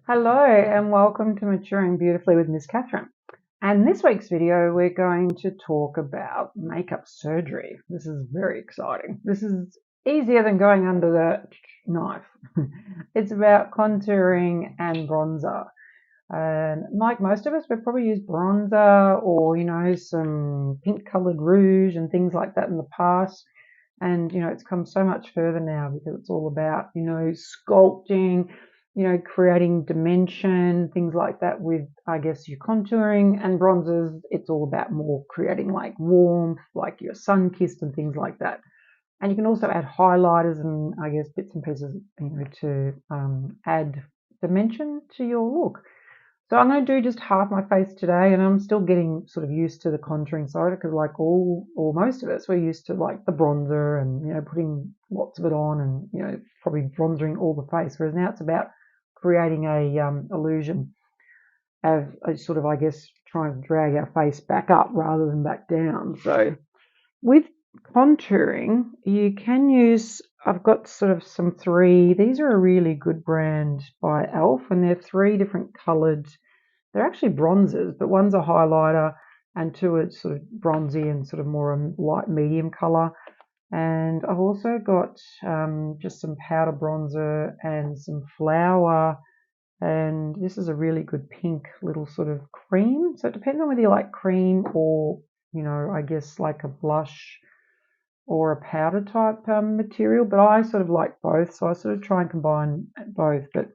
Hello and welcome to Maturing Beautifully with Miss Catherine. And this week's video, we're going to talk about makeup surgery. This is very exciting. This is easier than going under the knife. It's about contouring and bronzer. And like most of us, we've probably used bronzer or, some pink colored rouge and things like that in the past. And, it's come so much further now because it's all about, sculpting, creating dimension, things like that with, I guess, your contouring and bronzers. It's all about more creating like warmth, like your sun kissed and things like that. And you can also add highlighters and I guess bits and pieces, to add dimension to your look. So I'm going to do just half my face today, and I'm still getting sort of used to the contouring side because, like all or most of us, we're used to like the bronzer and putting lots of it on, and probably bronzering all the face. Whereas now it's about creating a illusion of sort of, I guess, trying to drag our face back up rather than back down. So with contouring, you can use. I've got sort of some three. These are a really good brand by Elf, and they're three different coloured. They're actually bronzers, but one's a highlighter and two are sort of bronzy and sort of more a light medium colour. And I've also got just some powder bronzer and some flower. And this is a really good pink little sort of cream. So it depends on whether you like cream or, I guess like a blush or a powder type material. But I sort of like both. So I sort of try and combine both. But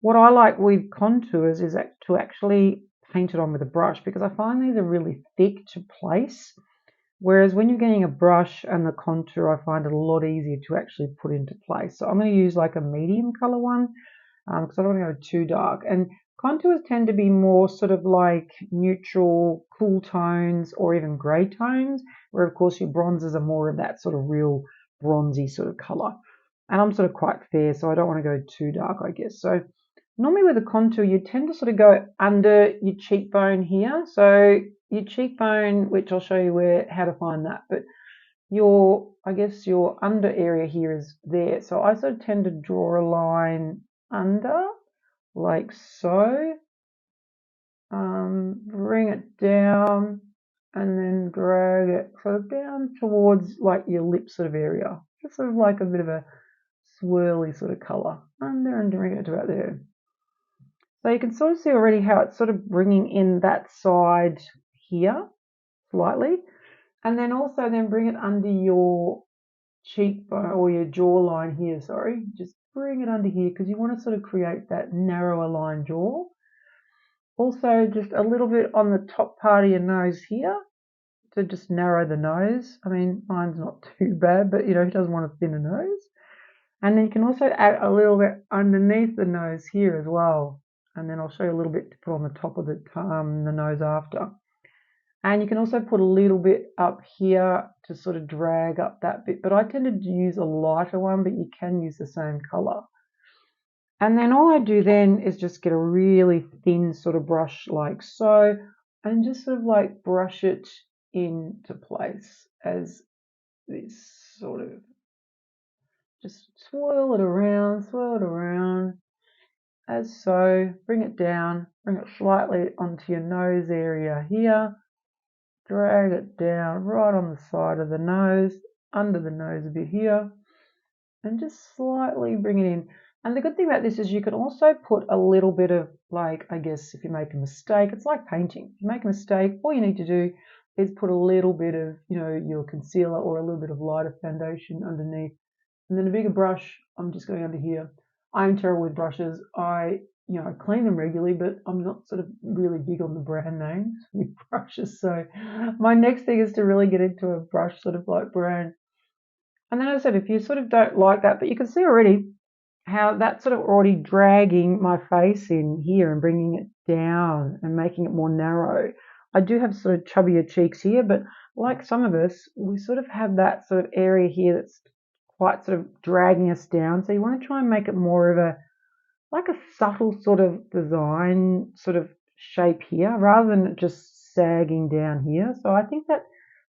what I like with contours is to actually paint it on with a brush because I find these are really thick to place. Whereas when you're getting a brush and the contour, I find it a lot easier to actually put into place. So I'm going to use like a medium color one because I don't want to go too dark. And contours tend to be more sort of like neutral, cool tones or even grey tones, where of course your bronzers are more of that sort of real bronzy sort of color. And I'm sort of quite fair, so I don't want to go too dark, I guess. So normally with a contour, you tend to sort of go under your cheekbone here. So your cheekbone, which I'll show you how to find that, but I guess your under area here is there. So I sort of tend to draw a line under, like so. Bring it down and then drag it sort of down towards like your lip sort of area. Just sort of like a bit of a swirly sort of colour under and bring it to about there. So you can sort of see already how it's sort of bringing in that side here slightly. And then also then bring it under your cheekbone or your jawline here, sorry. Just bring it under here because you want to sort of create that narrower line jaw. Also just a little bit on the top part of your nose here to just narrow the nose. I mean, mine's not too bad, but who doesn't want a thinner nose? And then you can also add a little bit underneath the nose here as well. And then I'll show you a little bit to put on the top of the nose after. And you can also put a little bit up here to sort of drag up that bit. But I tended to use a lighter one, but you can use the same colour. And then all I do then is just get a really thin sort of brush like so, and just sort of like brush it into place as this sort of, just swirl it around, as so. Bring it down, bring it slightly onto your nose area here, drag it down right on the side of the nose, under the nose a bit here, and just slightly bring it in. And the good thing about this is you can also put a little bit of, like, I guess if you make a mistake, it's like painting. If you make a mistake, all you need to do is put a little bit of, your concealer or a little bit of lighter foundation underneath. And then a bigger brush, I'm just going under here. I'm terrible with brushes. I clean them regularly, but I'm not sort of really big on the brand names with brushes. So my next thing is to really get into a brush sort of like brand. And then as I said, if you sort of don't like that, but you can see already how that's sort of already dragging my face in here and bringing it down and making it more narrow. I do have sort of chubbier cheeks here, but like some of us, we sort of have that sort of area here that's quite sort of dragging us down. So you want to try and make it more of a, like a subtle sort of design sort of shape here rather than it just sagging down here. So I think that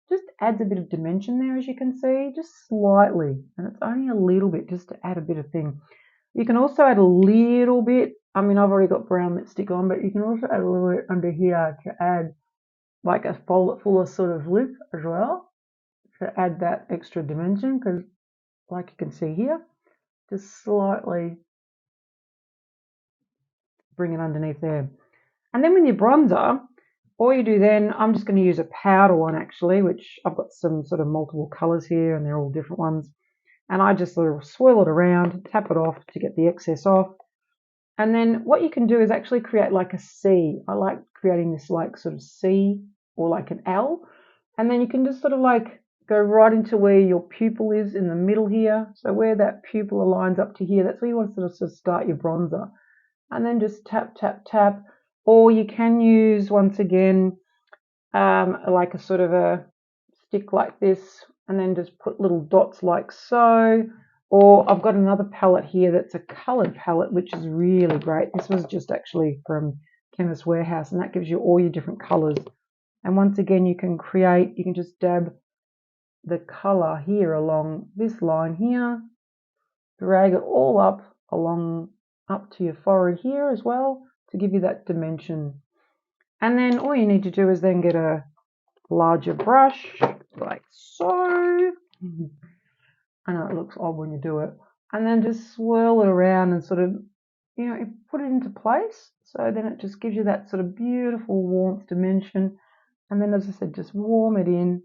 just adds a bit of dimension there, as you can see, just slightly, and it's only a little bit just to add a bit of thing. You can also add a little bit, I mean, I've already got brown lipstick on, but you can also add a little bit under here to add like a fuller sort of lip as well, to add that extra dimension, because like you can see here, just slightly bring it underneath there. And then with your bronzer, all you do then, I'm just going to use a powder one actually, which I've got some sort of multiple colors here and they're all different ones. And I just sort of swirl it around, tap it off to get the excess off. And then what you can do is actually create like a C. I like creating this like sort of C or like an L. And then you can just sort of like go right into where your pupil is in the middle here. So where that pupil aligns up to here, that's where you want to sort of start your bronzer. And then just tap, tap, tap. Or you can use, once again, like a sort of a stick like this, and then just put little dots like so. Or I've got another palette here that's a coloured palette, which is really great. This was just actually from Chemist Warehouse, and that gives you all your different colours. And once again, you can just dab the colour here along this line here, drag it all up to your forehead here as well to give you that dimension. And then all you need to do is then get a larger brush like so. I know it looks odd when you do it. And then just swirl it around and sort of, put it into place. So then it just gives you that sort of beautiful warmth dimension. And then, as I said, just warm it in.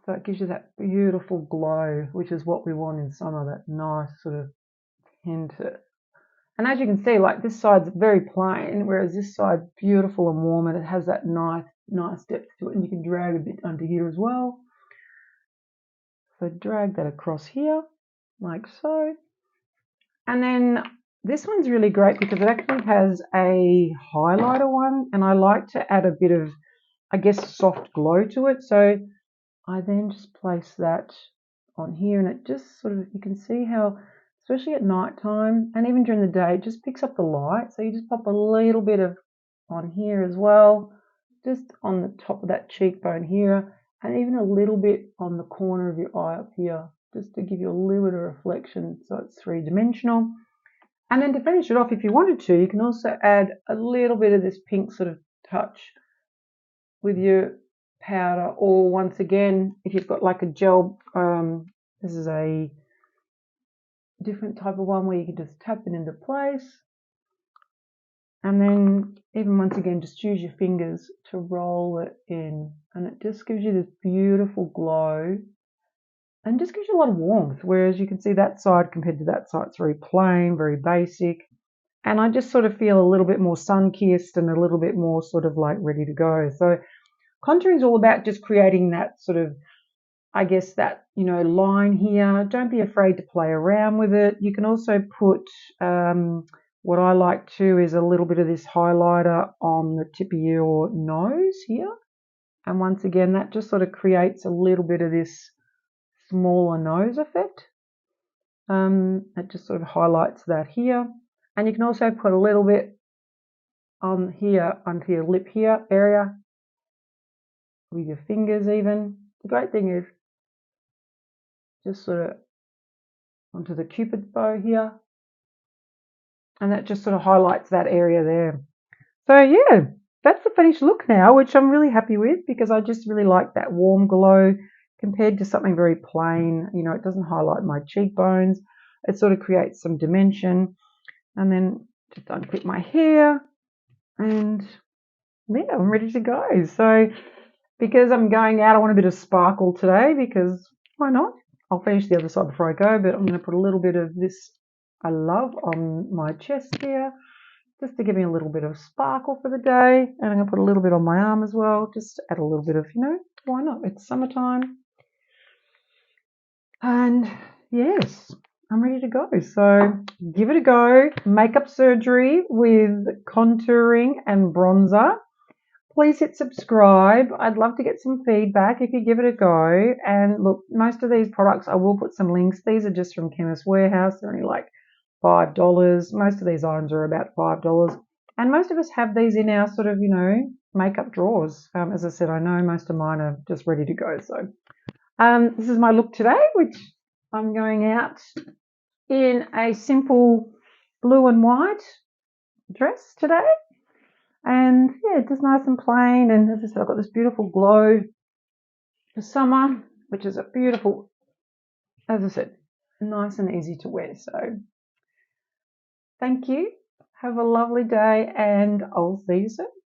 So it gives you that beautiful glow, which is what we want in summer, that nice sort of tint. And as you can see, like this side's very plain, whereas this side's beautiful and warm, and it has that nice depth to it. And you can drag a bit under here as well. So drag that across here, like so. And then this one's really great because it actually has a highlighter one, and I like to add a bit of, I guess, soft glow to it. So I then just place that on here, and it just sort of, you can see how, especially at night time and even during the day, it just picks up the light. So you just pop a little bit of on here as well, just on the top of that cheekbone here, and even a little bit on the corner of your eye up here, just to give you a little bit of reflection so it's three-dimensional. And then to finish it off, if you wanted to, you can also add a little bit of this pink sort of touch with your powder, or once again, if you've got like a gel, this is a different type of one where you can just tap it into place. And then even once again, just use your fingers to roll it in, and it just gives you this beautiful glow and just gives you a lot of warmth. Whereas you can see that side compared to that side, it's very plain, very basic. And I just sort of feel a little bit more sun-kissed and a little bit more sort of like ready to go. So contouring is all about just creating that sort of, I guess, that, line here. Don't be afraid to play around with it. You can also put, what I like to is a little bit of this highlighter on the tip of your nose here. And once again, that just sort of creates a little bit of this smaller nose effect. It just sort of highlights that here. And you can also put a little bit on here, onto your lip here area, with your fingers even. The great thing is just sort of onto the cupid's bow here, and that just sort of highlights that area there. So yeah, that's the finished look now, which I'm really happy with because I just really like that warm glow compared to something very plain. It doesn't highlight my cheekbones. It sort of creates some dimension. And then just unclip my hair, and yeah, I'm ready to go. So because I'm going out, I want a bit of sparkle today, because why not? I'll finish the other side before I go, but I'm going to put a little bit of this I love on my chest here, just to give me a little bit of sparkle for the day. And I'm going to put a little bit on my arm as well, just to add a little bit of, why not? It's summertime. And yes, I'm ready to go. So give it a go. Makeup surgery with contouring and bronzer. Please hit subscribe. I'd love to get some feedback if you give it a go. And look, most of these products, I will put some links. These are just from Chemist Warehouse. They're only like $5. Most of these items are about $5. And most of us have these in our sort of, makeup drawers. As I said, I know most of mine are just ready to go. So this is my look today, which I'm going out in a simple blue and white dress today. And yeah, just nice and plain. And as I said, I've got this beautiful glow for summer, which is a beautiful, as I said, nice and easy to wear. So thank you. Have a lovely day, and I'll see you soon.